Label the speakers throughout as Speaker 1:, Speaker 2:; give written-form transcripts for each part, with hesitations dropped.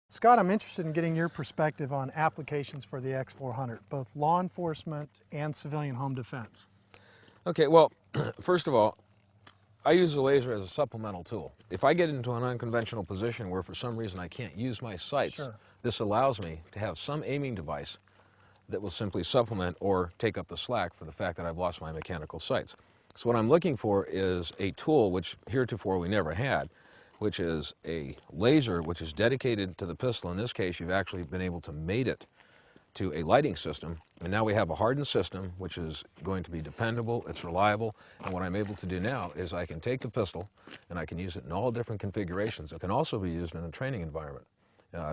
Speaker 1: Scott, I'm interested in getting your perspective on applications for the X400, both law enforcement and civilian home defense.
Speaker 2: Okay, well, first of all, I use the laser as a supplemental tool. If I get into an unconventional position where for some reason I can't use my sights,
Speaker 1: Sure.
Speaker 2: this allows me to have some aiming device that will simply supplement or take up the slack for the fact that I've lost my mechanical sights. So what I'm looking for is a tool which heretofore we never had, which is a laser which is dedicated to the pistol. In this case, you've actually been able to mate it to a lighting system, and now we have a hardened system which is going to be dependable, it's reliable, and what I'm able to do now is I can take the pistol and I can use it in all different configurations. It can also be used in a training environment,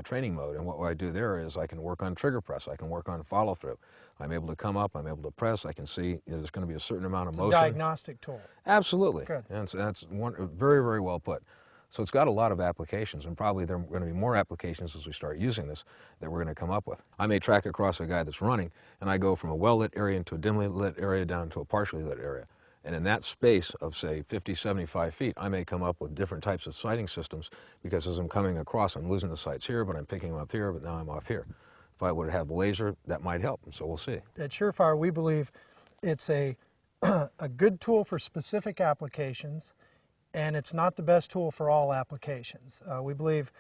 Speaker 2: training mode, and what I do there is I can work on trigger press, I can work on follow through. I'm able to come up, I'm able to press, I can see there's going to be a certain amount of motion.
Speaker 1: It's a diagnostic tool.
Speaker 2: Absolutely.
Speaker 1: Good.
Speaker 2: And so that's very, very well put. So it's got a lot of applications, and probably there are going to be more applications as we start using this that we're going to come up with. I may track across a guy that's running, and I go from a well-lit area into a dimly lit area down to a partially lit area. And in that space of, say, 50, 75 feet, I may come up with different types of sighting systems because as I'm coming across, I'm losing the sights here, but I'm picking them up here, but now I'm off here. If I would have the laser, that might help, so we'll see.
Speaker 1: At SureFire, we believe it's a good tool for specific applications, and it's not the best tool for all applications. We believe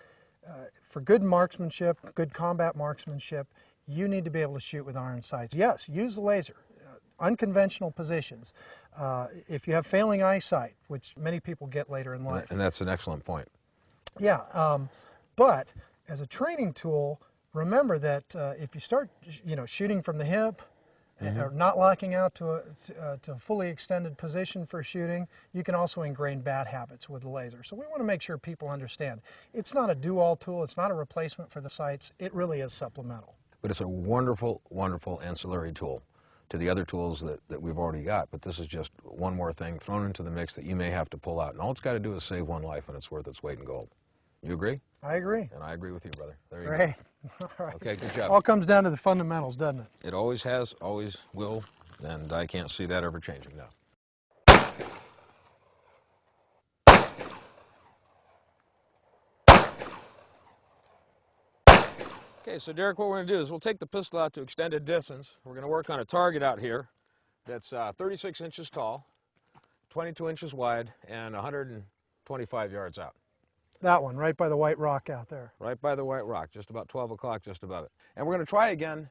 Speaker 1: for good marksmanship, good combat marksmanship, you need to be able to shoot with iron sights. Yes, use the laser. Unconventional positions. If you have failing eyesight, which many people get later in life.
Speaker 2: And that's an excellent point.
Speaker 1: Yeah, but as a training tool, remember that if you start, shooting from the hip, or not locking out to a fully extended position for shooting, you can also ingrain bad habits with the laser. So we want to make sure people understand it's not a do-all tool, it's not a replacement for the sights, it really is supplemental.
Speaker 2: But it's a wonderful, wonderful ancillary tool to the other tools that we've already got. But this is just one more thing thrown into the mix that you may have to pull out. And all it's got to do is save one life, and it's worth its weight in gold. You agree?
Speaker 1: I agree.
Speaker 2: And I agree with you, brother. There you
Speaker 1: Great.
Speaker 2: go.
Speaker 1: All right.
Speaker 2: Okay, good job.
Speaker 1: All comes down to the fundamentals, doesn't it?
Speaker 2: It always has, always will, and I can't see that ever changing now. Okay, so Derek, what we're going to do is we'll take the pistol out to extended distance. We're going to work on a target out here that's 36 inches tall, 22 inches wide, and 125 yards out.
Speaker 1: That one, right by the white rock out there.
Speaker 2: Right by the white rock, just about 12 o'clock, just above it. And we're going to try again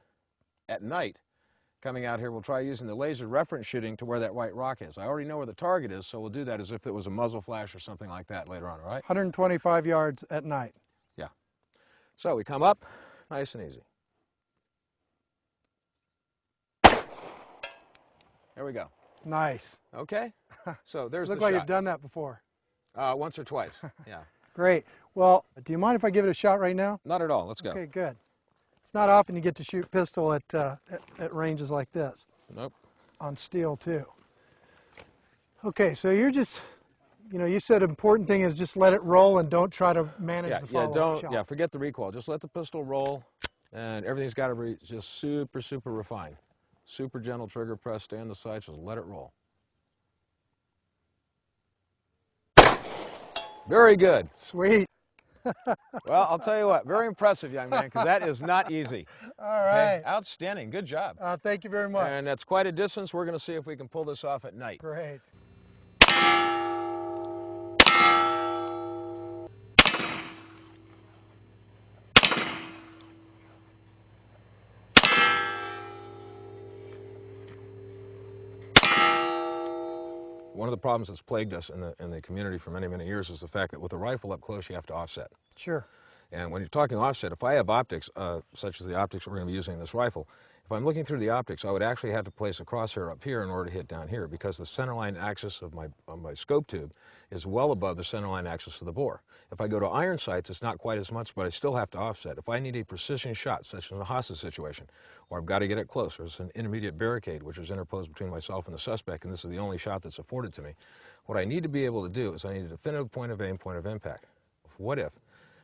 Speaker 2: at night. Coming out here, we'll try using the laser reference shooting to where that white rock is. I already know where the target is, so we'll do that as if it was a muzzle flash or something like that later on, all right?
Speaker 1: 125 yards at night.
Speaker 2: Yeah. So we come up, nice and easy. There we go.
Speaker 1: Nice.
Speaker 2: Okay. So there's the
Speaker 1: Look like
Speaker 2: shot.
Speaker 1: you've done that before.
Speaker 2: Once or twice, yeah.
Speaker 1: Great. Well, do you mind if I give it a shot right now?
Speaker 2: Not at all. Let's go.
Speaker 1: Okay, good. It's not often you get to shoot pistol at ranges like this.
Speaker 2: Nope.
Speaker 1: On steel too. Okay, so you're just, you said an important thing is just let it roll and don't try to manage the follow-up shot.
Speaker 2: Yeah, forget the recoil. Just let the pistol roll, and everything's got to be just super, super refined. Super gentle trigger press, stay on the sides, just let it roll. Very good.
Speaker 1: Sweet.
Speaker 2: Well, I'll tell you what, very impressive, young man, because that is not easy.
Speaker 1: All right.
Speaker 2: Okay? Outstanding. Good job.
Speaker 1: Thank you very much.
Speaker 2: And that's quite a distance. We're going to see if we can pull this off at night.
Speaker 1: Great.
Speaker 2: One of the problems that's plagued us in the community for many, many years is the fact that with a rifle up close, you have to offset.
Speaker 1: Sure.
Speaker 2: And when you're talking offset, if I have optics, such as the optics we're going to be using in this rifle, if I'm looking through the optics, I would actually have to place a crosshair up here in order to hit down here because the centerline axis of my scope tube is well above the centerline axis of the bore. If I go to iron sights, it's not quite as much, but I still have to offset. If I need a precision shot, such as a hostage situation, or I've got to get it close, there's an intermediate barricade which is interposed between myself and the suspect, and this is the only shot that's afforded to me, what I need to be able to do is I need a definitive point of aim, point of impact. What if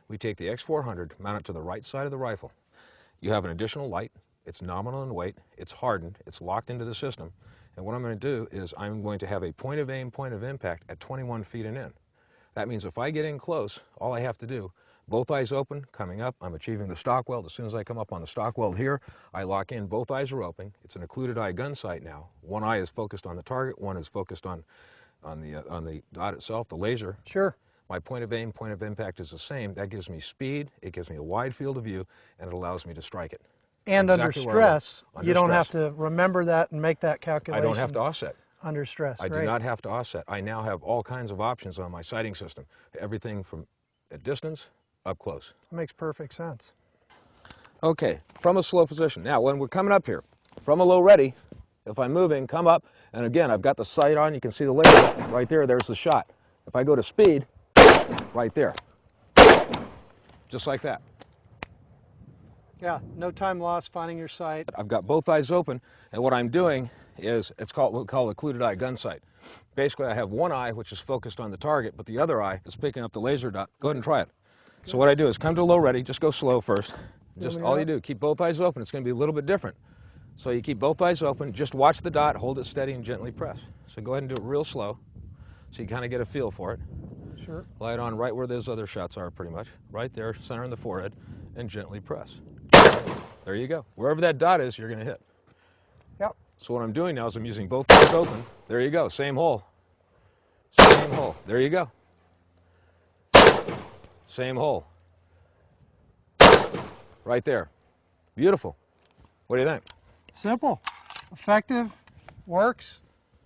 Speaker 2: we take the X400, mount it to the right side of the rifle, you have an additional light, it's nominal in weight, it's hardened, it's locked into the system, and what I'm going to do is I'm going to have a point of aim, point of impact at 21 feet and in. That means if I get in close, all I have to do, Both eyes open, coming up, I'm achieving the stock weld. As soon as I come up on the stock weld here, I lock in, both eyes are open. It's an occluded eye gun sight now. One eye is focused on the target, one is focused on the dot itself, the laser.
Speaker 1: Sure.
Speaker 2: My point of aim, point of impact is the same. That gives me speed, it gives me a wide field of view, and it allows me to strike it.
Speaker 1: And
Speaker 2: Exactly
Speaker 1: under stress, you don't
Speaker 2: stress.
Speaker 1: have to remember that and make that calculation.
Speaker 2: I don't have to offset.
Speaker 1: Under stress,
Speaker 2: I do not have to offset. I now have all kinds of options on my sighting system. Everything from at distance, up close.
Speaker 1: That makes perfect sense.
Speaker 2: Okay, from a slow position. Now, when we're coming up here, from a low ready, if I'm moving, come up, and again, I've got the sight on, you can see the laser right there, there's the shot. If I go to speed, right there, just like that.
Speaker 1: Yeah, no time lost finding your sight.
Speaker 2: I've got both eyes open, and what I'm doing is, it's called what we call occluded eye gun sight. Basically, I have one eye which is focused on the target, but the other eye is picking up the laser dot. Go ahead and try it. So what I do is come to low ready, just go slow first. Just all you do, keep both eyes open. It's going to be a little bit different. So you keep both eyes open, just watch the dot, hold it steady and gently press. So go ahead and do it real slow, so you kind of get a feel for it.
Speaker 1: Sure.
Speaker 2: Light on right where those other shots are pretty much, right there, center in the forehead, and gently press. There you go. Wherever that dot is, you're going to hit.
Speaker 1: Yep.
Speaker 2: So what I'm doing now is I'm using both eyes open. There you go, same hole. Same hole. There you go. Same hole. Right there. Beautiful. What do you think?
Speaker 1: Simple, effective, works,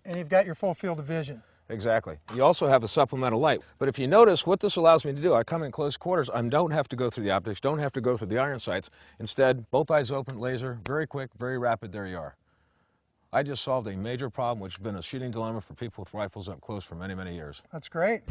Speaker 1: and you've got your full field of vision.
Speaker 2: Exactly. You also have a supplemental light. But if you notice, what this allows me to do, I come in close quarters, I don't have to go through the optics, don't have to go through the iron sights. Instead, both eyes open, laser, very quick, very rapid, there you are. I just solved a major problem which has been a shooting dilemma for people with rifles up close for many, many years.
Speaker 1: That's great.